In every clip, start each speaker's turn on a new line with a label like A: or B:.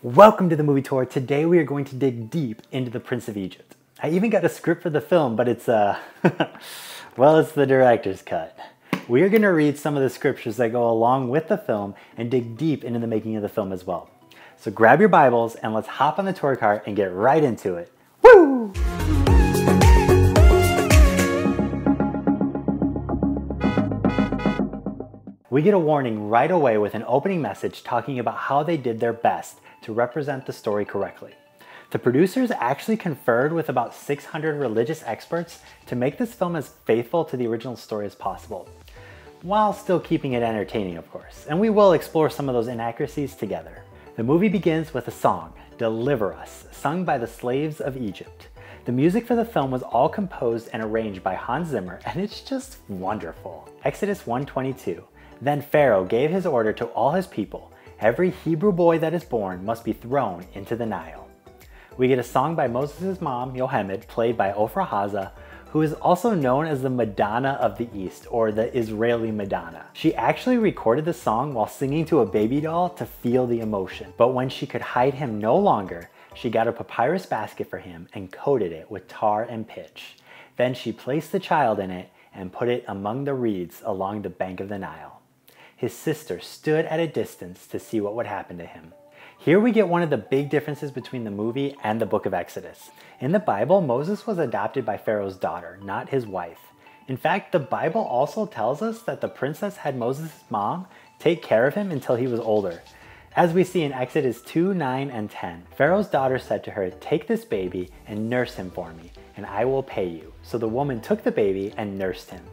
A: Welcome to the movie tour. Today we are going to dig deep into the Prince of Egypt. I even got a script for the film, but it's well, it's the director's cut. We are going to read some of the scriptures that go along with the film and dig deep into the making of the film as well. So grab your Bibles and let's hop on the tour car and get right into it. Woo! We get a warning right away with an opening message talking about how they did their best to represent the story correctly. The producers actually conferred with about 600 religious experts to make this film as faithful to the original story as possible, while still keeping it entertaining, of course. And we will explore some of those inaccuracies together. The movie begins with a song, Deliver Us, sung by the slaves of Egypt. The music for the film was all composed and arranged by Hans Zimmer, and it's just wonderful. Exodus 1:22. Then Pharaoh gave his order to all his people, every Hebrew boy that is born must be thrown into the Nile. We get a song by Moses' mom, Yocheved, played by Ofra Haza, who is also known as the Madonna of the East, or the Israeli Madonna. She actually recorded the song while singing to a baby doll to feel the emotion. But when she could hide him no longer, she got a papyrus basket for him and coated it with tar and pitch. Then she placed the child in it and put it among the reeds along the bank of the Nile. His sister stood at a distance to see what would happen to him. Here we get one of the big differences between the movie and the book of Exodus. In the Bible, Moses was adopted by Pharaoh's daughter, not his wife. In fact, the Bible also tells us that the princess had Moses' mom take care of him until he was older. As we see in Exodus 2, 9, and 10, Pharaoh's daughter said to her, "Take this baby and nurse him for me, and I will pay you." So the woman took the baby and nursed him.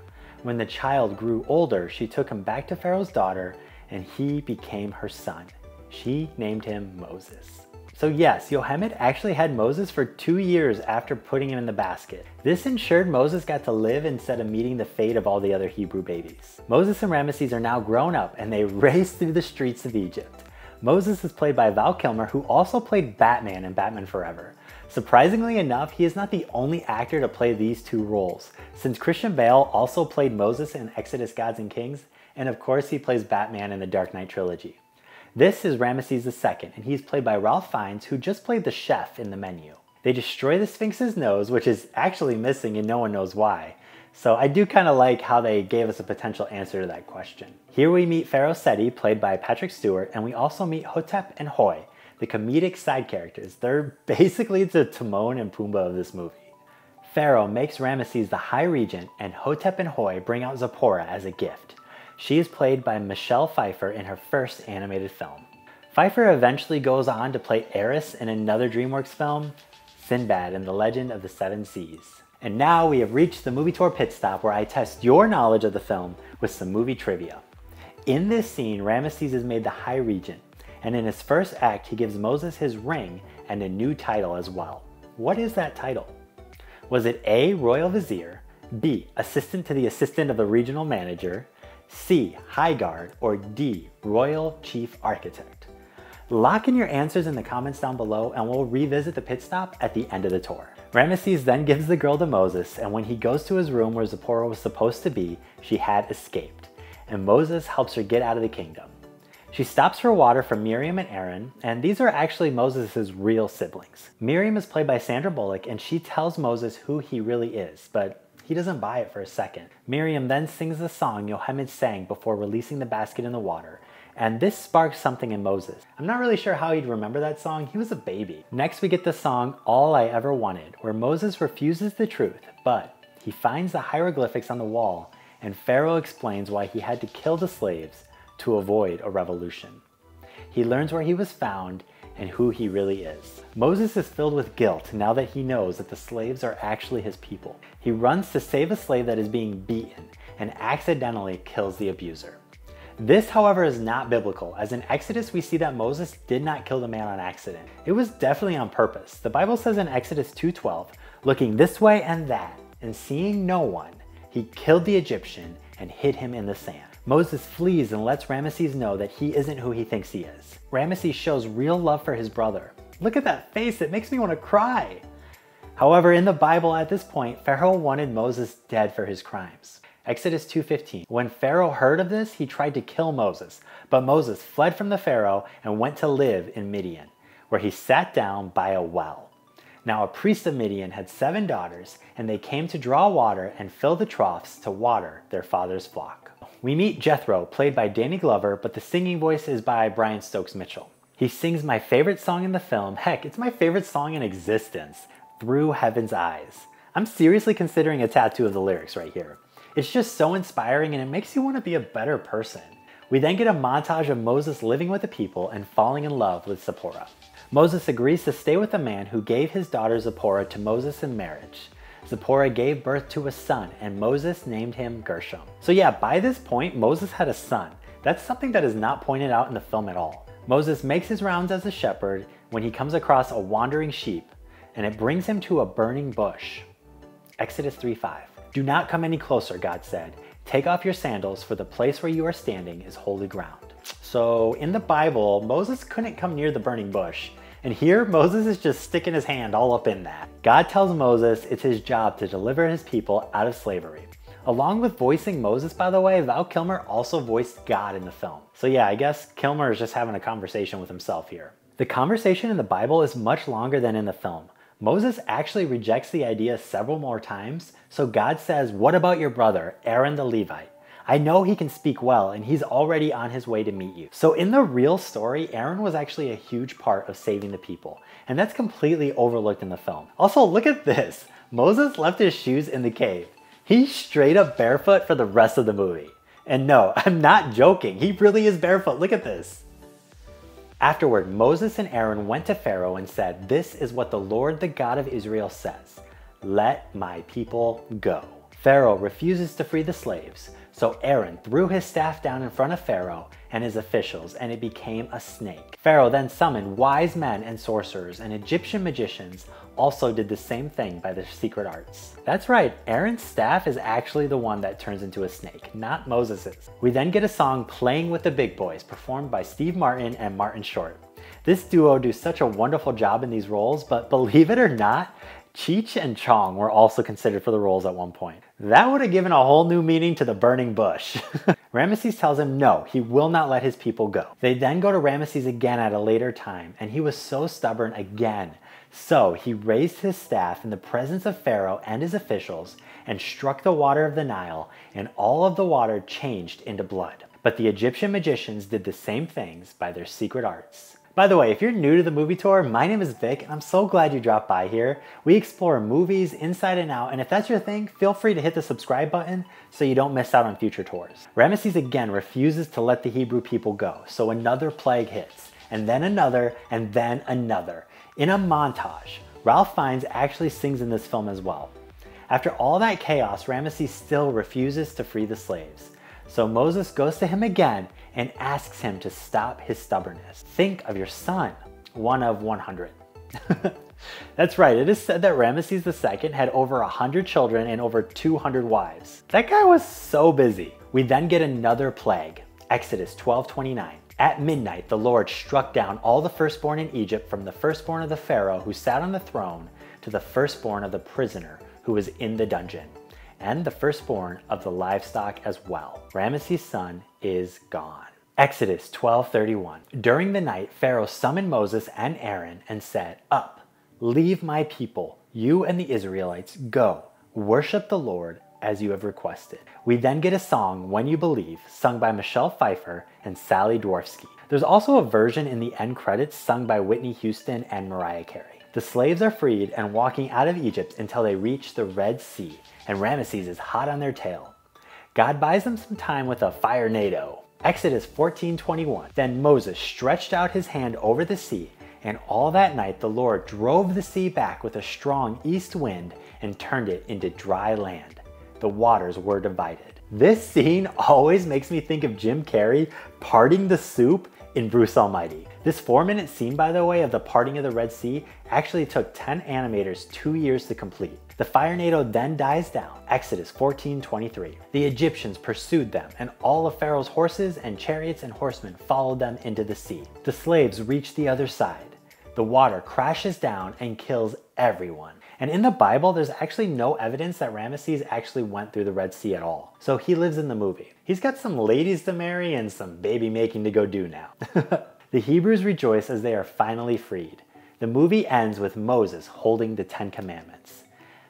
A: When the child grew older, she took him back to Pharaoh's daughter, and he became her son. She named him Moses. So yes, Yocheved actually had Moses for 2 years after putting him in the basket. This ensured Moses got to live instead of meeting the fate of all the other Hebrew babies. Moses and Ramesses are now grown up, and they race through the streets of Egypt. Moses is played by Val Kilmer, who also played Batman in Batman Forever. Surprisingly enough, he is not the only actor to play these two roles, since Christian Bale also played Moses in Exodus Gods and Kings, and of course he plays Batman in the Dark Knight trilogy. This is Ramesses II, and he's played by Ralph Fiennes, who just played the chef in the menu. They destroy the Sphinx's nose, which is actually missing and no one knows why. So I do kind of like how they gave us a potential answer to that question. Here we meet Pharaoh Seti, played by Patrick Stewart, and we also meet Hotep and Hoi, the comedic side characters. They're basically the Timon and Pumbaa of this movie. Pharaoh makes Ramesses the High Regent, and Hotep and Hoi bring out Zipporah as a gift. She is played by Michelle Pfeiffer in her first animated film. Pfeiffer eventually goes on to play Eris in another DreamWorks film, Sinbad and the Legend of the Seven Seas. And now we have reached the movie tour pit stop where I test your knowledge of the film with some movie trivia. In this scene, Ramesses is made the High Regent, and in his first act, he gives Moses his ring and a new title as well. What is that title? Was it A, Royal Vizier, B, Assistant to the Assistant of the Regional Manager, C, High Guard, or D, Royal Chief Architect? Lock in your answers in the comments down below, and we'll revisit the pit stop at the end of the tour. Ramesses then gives the girl to Moses, and when he goes to his room where Zipporah was supposed to be, she had escaped, and Moses helps her get out of the kingdom. She stops for water from Miriam and Aaron, and these are actually Moses' real siblings. Miriam is played by Sandra Bullock, and she tells Moses who he really is, but he doesn't buy it for a second. Miriam then sings the song Yocheved sang before releasing the basket in the water, and this sparks something in Moses. I'm not really sure how he'd remember that song. He was a baby. Next we get the song All I Ever Wanted, where Moses refuses the truth, but he finds the hieroglyphics on the wall, and Pharaoh explains why he had to kill the slaves to avoid a revolution. He learns where he was found and who he really is. Moses is filled with guilt now that he knows that the slaves are actually his people. He runs to save a slave that is being beaten and accidentally kills the abuser. This, however, is not biblical, as in Exodus we see that Moses did not kill the man on accident. It was definitely on purpose. The Bible says in Exodus 2:12, looking this way and that, and seeing no one, he killed the Egyptian and hid him in the sand. Moses flees and lets Ramesses know that he isn't who he thinks he is. Ramesses shows real love for his brother. Look at that face, it makes me want to cry. However, in the Bible at this point, Pharaoh wanted Moses dead for his crimes. Exodus 2:15. When Pharaoh heard of this, he tried to kill Moses, but Moses fled from the Pharaoh and went to live in Midian. where he sat down by a well. Now a priest of Midian had 7 daughters, and they came to draw water and fill the troughs to water their father's flock. We meet Jethro, played by Danny Glover, but the singing voice is by Brian Stokes Mitchell. He sings my favorite song in the film, heck, it's my favorite song in existence, Through Heaven's Eyes. I'm seriously considering a tattoo of the lyrics right here. It's just so inspiring and it makes you want to be a better person. We then get a montage of Moses living with the people and falling in love with Zipporah. Moses agrees to stay with a man who gave his daughter Zipporah to Moses in marriage. Zipporah gave birth to a son, and Moses named him Gershom. So yeah, by this point, Moses had a son. That's something that is not pointed out in the film at all. Moses makes his rounds as a shepherd when he comes across a wandering sheep, and it brings him to a burning bush. Exodus 3:5. Do not come any closer, God said. Take off your sandals, for the place where you are standing is holy ground. So in the Bible, Moses couldn't come near the burning bush. And here, Moses is just sticking his hand all up in that. God tells Moses it's his job to deliver his people out of slavery. Along with voicing Moses, by the way, Val Kilmer also voiced God in the film. So yeah, I guess Kilmer is just having a conversation with himself here. The conversation in the Bible is much longer than in the film. Moses actually rejects the idea several more times, so God says, "What about your brother, Aaron the Levite? I know he can speak well, and he's already on his way to meet you." So in the real story, Aaron was actually a huge part of saving the people, and that's completely overlooked in the film. Also, look at this. Moses left his shoes in the cave. He's straight up barefoot for the rest of the movie. And no, I'm not joking. He really is barefoot. Look at this. Afterward, Moses and Aaron went to Pharaoh and said, "This is what the Lord, the God of Israel says. Let my people go." Pharaoh refuses to free the slaves, so Aaron threw his staff down in front of Pharaoh and his officials, and it became a snake. Pharaoh then summoned wise men and sorcerers, and Egyptian magicians also did the same thing by their secret arts. That's right, Aaron's staff is actually the one that turns into a snake, not Moses's. We then get a song, Playing with the Big Boys, performed by Steve Martin and Martin Short. This duo do such a wonderful job in these roles, but believe it or not, Cheech and Chong were also considered for the roles at one point. That would have given a whole new meaning to the burning bush. Ramesses tells him no, he will not let his people go. They then go to Ramesses again at a later time, and he was so stubborn again. So he raised his staff in the presence of Pharaoh and his officials and struck the water of the Nile, and all of the water changed into blood. But the Egyptian magicians did the same things by their secret arts. By the way, if you're new to the movie tour, my name is Vic, and I'm so glad you dropped by here. We explore movies inside and out, and if that's your thing, feel free to hit the subscribe button so you don't miss out on future tours. Ramesses again refuses to let the Hebrew people go, so another plague hits, and then another, and then another. In a montage, Ralph Fiennes actually sings in this film as well. After all that chaos, Ramesses still refuses to free the slaves. So Moses goes to him again and asks him to stop his stubbornness. Think of your son, one of 100. That's right, it is said that Ramesses II had over 100 children and over 200 wives. That guy was so busy. We then get another plague, Exodus 12:29. At midnight, the Lord struck down all the firstborn in Egypt, from the firstborn of the Pharaoh who sat on the throne to the firstborn of the prisoner who was in the dungeon, and the firstborn of the livestock as well. Ramesses' son is gone. Exodus 12:31. During the night, Pharaoh summoned Moses and Aaron and said, "Up, leave my people, you and the Israelites, go, worship the Lord as you have requested." We then get a song, When You Believe, sung by Michelle Pfeiffer and Sally Dwarfsky. There's also a version in the end credits sung by Whitney Houston and Mariah Carey. The slaves are freed and walking out of Egypt until they reach the Red Sea, and Ramesses is hot on their tail. God buys them some time with a fire-nado. Exodus 14:21. Then Moses stretched out his hand over the sea, and all that night the Lord drove the sea back with a strong east wind and turned it into dry land. The waters were divided. This scene always makes me think of Jim Carrey parting the soup in Bruce Almighty. This 4-minute scene, by the way, of the parting of the Red Sea actually took 10 animators 2 years to complete. The fire-nado then dies down. Exodus 14:23. The Egyptians pursued them, and all of Pharaoh's horses and chariots and horsemen followed them into the sea. The slaves reach the other side. The water crashes down and kills everyone. And in the Bible, there's actually no evidence that Ramesses actually went through the Red Sea at all. So he lives in the movie. He's got some ladies to marry and some baby making to go do now. The Hebrews rejoice as they are finally freed. The movie ends with Moses holding the 10 Commandments.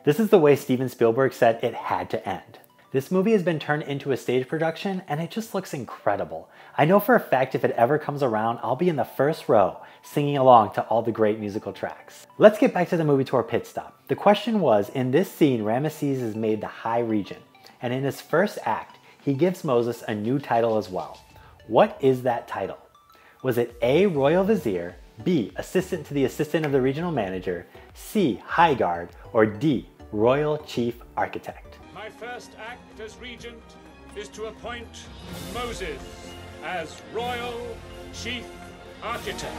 A: This is the way Steven Spielberg said it had to end. This movie has been turned into a stage production and it just looks incredible. I know for a fact if it ever comes around, I'll be in the first row singing along to all the great musical tracks. Let's get back to the movie tour pit stop. The question was, in this scene, Ramesses is made the High Regent, and in his first act, he gives Moses a new title as well. What is that title? Was it A, Royal Vizier, B, Assistant to the Assistant of the Regional Manager, C, High Guard, or D, Royal Chief Architect?
B: My first act as regent is to appoint Moses as Royal Chief Architect.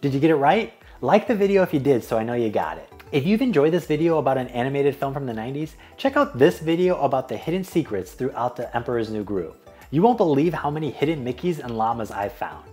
A: Did you get it right? Like the video if you did so I know you got it. If you've enjoyed this video about an animated film from the 90s, check out this video about the hidden secrets throughout the Emperor's New Groove. You won't believe how many hidden Mickeys and llamas I've found.